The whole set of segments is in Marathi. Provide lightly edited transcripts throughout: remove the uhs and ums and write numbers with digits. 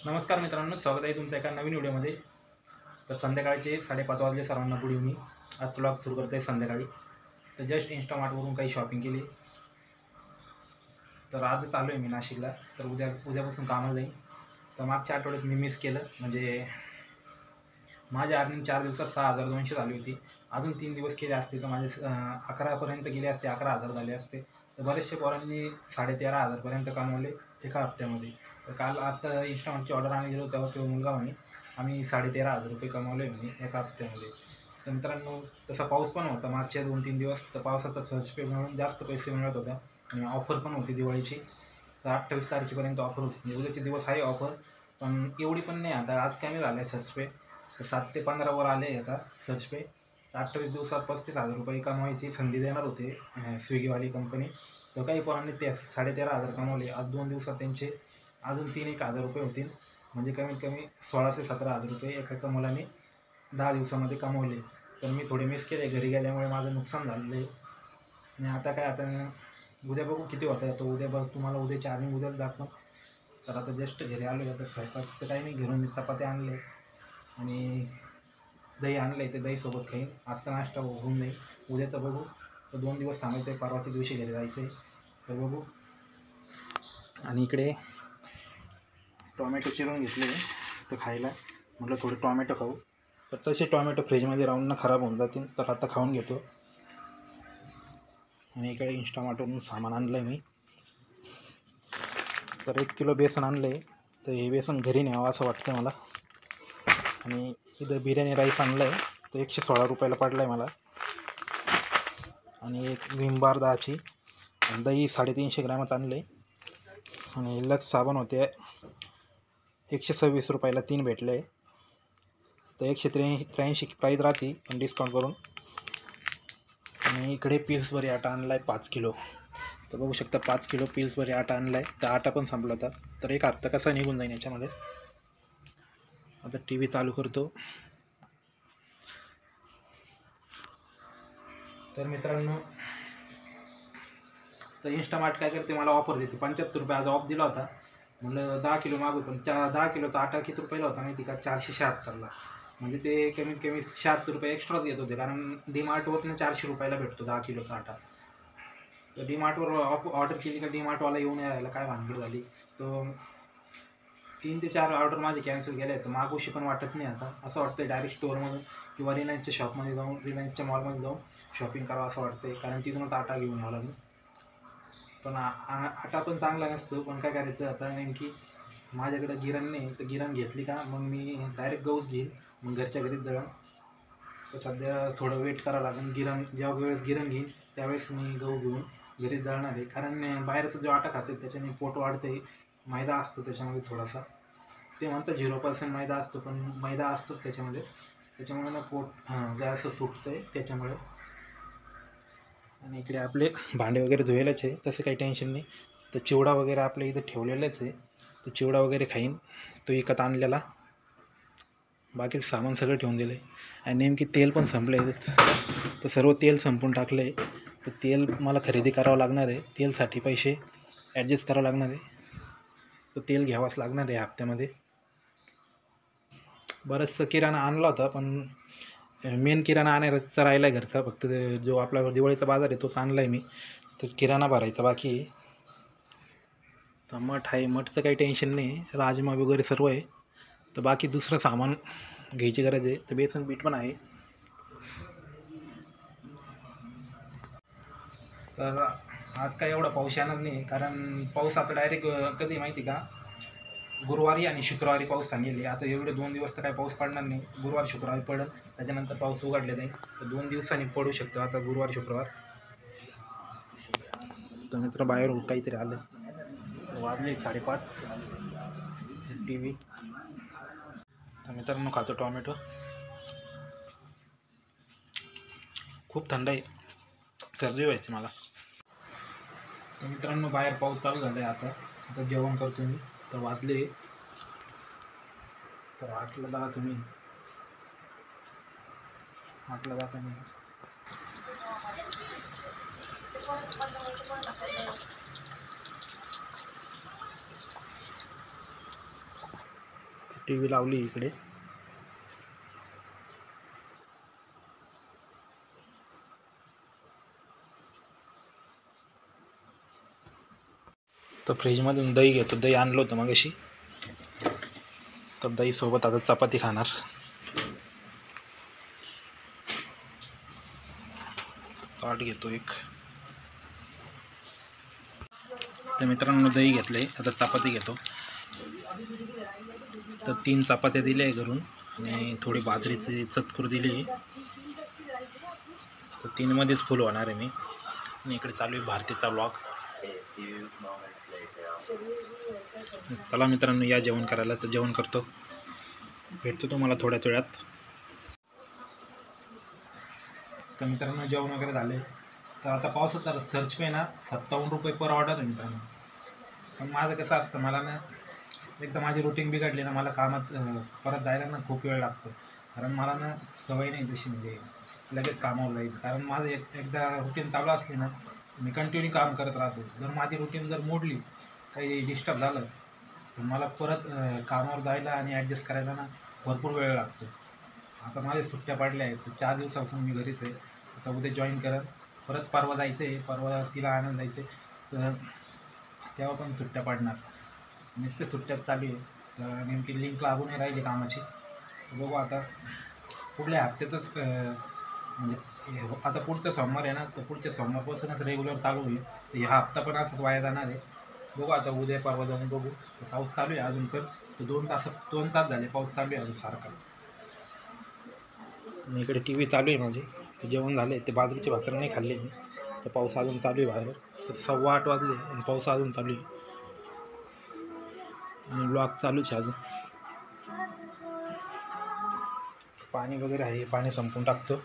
नमस्कार मित्रांनो, स्वागत आहे तुमचं एका नवीन व्हिडिओमध्ये। तर संध्याकाळचे 5:30 वाजले सर्वांना गुड इव्हनिंग। आज व्लॉग सुरू करते संध्याकाळी। तर जस्ट इन्स्टामार्टवरून काही शॉपिंग केली। तर आज चालू आहे मी नाशिकला, तर उद्यापासून कामाला जाईन। तर मागच्या आठवड्यात मी मिस केलं, म्हणजे माझी अर्निंग 4 दिवसात 6,200 झाली होती। अजून 3 दिवस केले असते तर माझे 11पर्यंत गेले असते, 11,000 झाले असते। तर बरेचशे पोरांनी 13,500 पर्यंत कमवले एका हप्त्यामध्ये। तर काल आता इन्स्टामार्टची ऑर्डर आणायला गेलो तेव्हा तो मुलगा म्हणे आम्ही 13,500 रुपये कमावले म्हणे एका हप्त्यामध्ये। तर मित्रांनो, तसा पाऊस पण होता मागचे 2-3 दिवस, तर पावसाचा सर्च पे मिळून जास्त पैसे मिळत होत्या आणि ऑफर पण होती दिवाळीची। तर 28 तारखेपर्यंत ऑफर होती, म्हणजे उद्याचे दिवस आहे ऑफर, पण एवढी पण नाही। आता आज कमी झालं आहे सर्च पे, तर 7 ते 15 वर आले आता सर्च पे। 28 दिवसात 35,000 रुपये कमवायची संधी देणार होते स्विगीवाली कंपनी। तर काही पोरांनी ते 13,500 कमवले। आज 2 दिवसात त्यांचे अजून 3,000 रुपये होतील, म्हणजे कमीत कमी 16,000 ते 17,000 रुपये एका मुलाने 10 दिवसामध्ये कमवले। तर मी थोडे मिस केले, घरी गेल्यामुळे माझं नुकसान झालेलं आहे। आणि आता काय, आता उद्या बघू किती होतं। तो उद्या बघ, तुम्हाला उद्याची अर्निंग उद्याच दाखवून। तर आता जस्ट घरी आलो आहे, तर स्वयंपाक तर काही नाही, घरून मी चपात्या आणले आणि दही आणलं आहे, ते दहीसोबत खाईन। आजचा नाश्ता होऊन जाईल, उद्याचं बघू। तर 2 दिवस थांबायचं आहे, परवाच्या दिवशी घरी जायचं आहे, तर बघू। आणि इकडे टोमॅटो चिरून घेतले तर खायला, म्हटलं थोडे टोमॅटो खाऊ। तर तसे टोमॅटो फ्रीजमध्ये राहून ना खराब होऊन जातील, तर आता खाऊन घेतो। आणि इकडे इन्स्टामार्टवरून सामान आणलं आहे मी, तर 1 किलो बेसन आणलं आहे। तर हे बेसन घरी न्यावं असं वाटतं मला। आणि इथं बिर्याणी राईस आणलं आहे, तर 116 रुपयाला पडला आहे मला। आणि एक विम बार 10ची, दही 350 ग्रॅमच आणलं आहे। आणि लक्स साबण होते 126 रुपयाला 3 भेटले आहे। तर 183 प्राईज राहते पण डिस्काउंट करून। आणि इकडे पिल्सबरी आटा आणला आहे 5 किलो। तर बघू शकता 5 किलो पिल्सबरी आटा आणला आहे। तर आटा पण संपला होता, तर एक हप्ता कसा निघून जाईल याच्यामध्ये। आता टी व्ही चालू करतो। तर मित्रांनो, तर इन्स्टामार्ट काय करते, मला ऑफर देते 75 रुपये। आज ऑफ दिला होता, म्हणलं 10 किलो मागू, पण त्या 10 किलोचा आटा किती रुपयाला होता माहिती का? 476ला। म्हणजे ते कमीत कमी 76 रुपये एक्स्ट्राच घेत होते, कारण डीमार्टवरनं 400 रुपयाला भेटतो 10 किलोचा आटा। तर डीमार्टवर ऑर्डर केली का डीमार्टवाला येऊन यायला काय भानगड झाली। तो 3 ते 4 ऑर्डर माझे कॅन्सल केले, तर मागूशी पण वाटत नाही आता। असं वाटतं डायरेक्ट स्टोअरमधून किंवा रिलायन्सच्या शॉपमध्ये जाऊन, रिलायन्सच्या मॉलमध्ये जाऊन शॉपिंग करावं असं वाटतंय, कारण तिथूनच आटा घेऊन यावं लागेल। पण आटा पण चांगला नसतो, पण काय करायचं आता, नेमकी माझ्याकडे गिरण नाही, तर गिरण घेतली का मग मी डायरेक्ट गहूच घेईन, मग घरच्या घरीच दळण। तर सध्या थोडं वेट करावं लागेल, गिरण जेव्हा वेळेस गिरण घेईन त्यावेळेस मी गहू घेऊन घरीच दळणार आहे। कारण बाहेरचा जो आटा खाते त्याच्याने पोट वाढते, मैदा असतो त्याच्यामध्ये थोडासा। ते म्हणतात 0% मैदा असतो, पण मैदा असतोच त्याच्यामुळे ना पोट जास्त सुटतं आहे त्याच्यामुळे। आणि इकडे आपले भांडे वगैरे धुवायलाच आहे, तसं काही टेन्शन नाही। तर चिवडा वगैरे आपल्या इथं ठेवलेलाच आहे, तर चिवडा वगैरे खाईन, तो विकत आणलेला। बाकी सामान सगळं ठेवून दिलं आहे। आणि नेमकी तेल पण संपलं आहे, तर सर्व तेल संपून टाकलं आहे। तर तेल मला खरेदी करावं लागणार आहे, तेलसाठी पैसे ॲडजस्ट करावं लागणार आहे, तर तेल घ्यावंच लागणार आहे हप्त्यामध्ये। बरंचसं किराणा आणला होता, पण मेन किराणा आणायचा राहिला आहे घरचा, फक्त जो आपला दिवाळीचा बाजार आहे तोच आणला आहे मी। तर किराणा भरायचा बाकी आहे। तर मठ आहे, मठचं काही टेन्शन नाही, राजमा वगैरे सर्व आहे। तर बाकी दुसरं सामान घ्यायची गरज आहे, तर बेसन पीठ पण आहे। तर आज काय एवढा पाऊस येणार नाही, कारण पाऊस आता डायरेक्ट कधी माहिती का, गुरुवारी आणि शुक्रवारी पाऊस सांगेल। आता एवढे 2 दिवस तर काय पाऊस पडणार नाही, गुरुवार शुक्रवारी पडेल, त्याच्यानंतर पाऊस उघडले जाईल। तर 2 दिवसांनी पडू शकतो आता, गुरुवार शुक्रवार। तर मित्र बाहेर काहीतरी आलं, वाजले 5:30। T V. तर मित्रांनो खातो टोमॅटो, खूप थंड आहे, सर्दी व्हायची मला। तर मित्रांनो बाहेर पाऊस चालू झाला आहे, आता जेवण करतो मी। तर वाजले, तर 8ला जा तुम्ही, 8ला जा तुम्ही। टी व्ही लावली इकडे. तर फ्रीजमधून दही घेतो. दही आणलं होतं मगाशी. तर दहीसोबत आता चपाती खाणार. ताट घेतो एक. तर मित्रांनो दही घेतले, आता चपाती घेतो. तर 3 चपात्या दिल्या आहे घरून आणि थोडी बाजरीची चतकूर दिली. तर 3 मध्येच फुल होणार आहे मी. आणि इकडे चालू आहे भारतीचा व्लॉग. चला मित्रांनो या जेवण करायला. तर जेवण करतो, भेटतो तुम्हाला थोड्याच वेळात. तर मित्रांनो जेवण वगैरे झाले. तर आता पावसाचा सर्च पे ना 57 रुपये पर ऑर्डर आहे मित्रांनो. पण माझं कसं असतं, मला ना एकदा माझी रुटीन बिघडली ना, मला कामात परत जायला ना खूप वेळ लागतो. कारण मला ना सवय नाही तशी, म्हणजे लगेच कामावर जाईल. कारण माझं एकदा रुटीन चालू असली ना, मी कंटिन्यू काम करत राहतो. जर माझी रुटीन जर मोडली, काही डिस्टर्ब झालं, तर मला परत कामावर जायला आणि ॲडजस्ट करायला ना भरपूर वेळ लागतो. आता माझ्या सुट्ट्या पडल्या आहेत. 4 दिवसापासून मी घरीच आहे. आता उद्या जॉईन करत, परत परवा जायचं आहे. परवा तिला आणायला जायचं आहे. तर तेव्हा पण सुट्ट्या पडणार. नुसते सुट्ट्यात चालू आहे. तर नेमकी लिंक लागून नाही राहिली कामाची. बघू आता पुढल्या हप्त्यातच म्हणजे आता पुढचा सोमवार आहे ना, तर पुढच्या सोमवारपासूनच रेग्युलर चालू होईल. तर हा हप्ता पण असंच वाया जाणार आहे. बघू आता उद्या परवा जाऊन बघू. पाऊस चालू आहे अजून. तर 2 तास झाले पाऊस चालू आहे अजून सारखा. आणि इकडे टी व्ही चालू आहे माझी. तर जेवण झाले. ते बाजरीची भाकर नाही खाल्ली मी. तर पाऊस अजून चालू आहे बाहेर. तर 8:15 वाजले आणि पाऊस अजून चालू आहे. आणि ब्लॉग चालूच आहे अजून. पाणी वगैरे आहे, पाणी संपून टाकतो.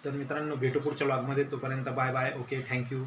तर मित्रांनो भेटू पुढच्या ब्लॉगमध्ये. तोपर्यंत बाय बाय. Okay, thank you.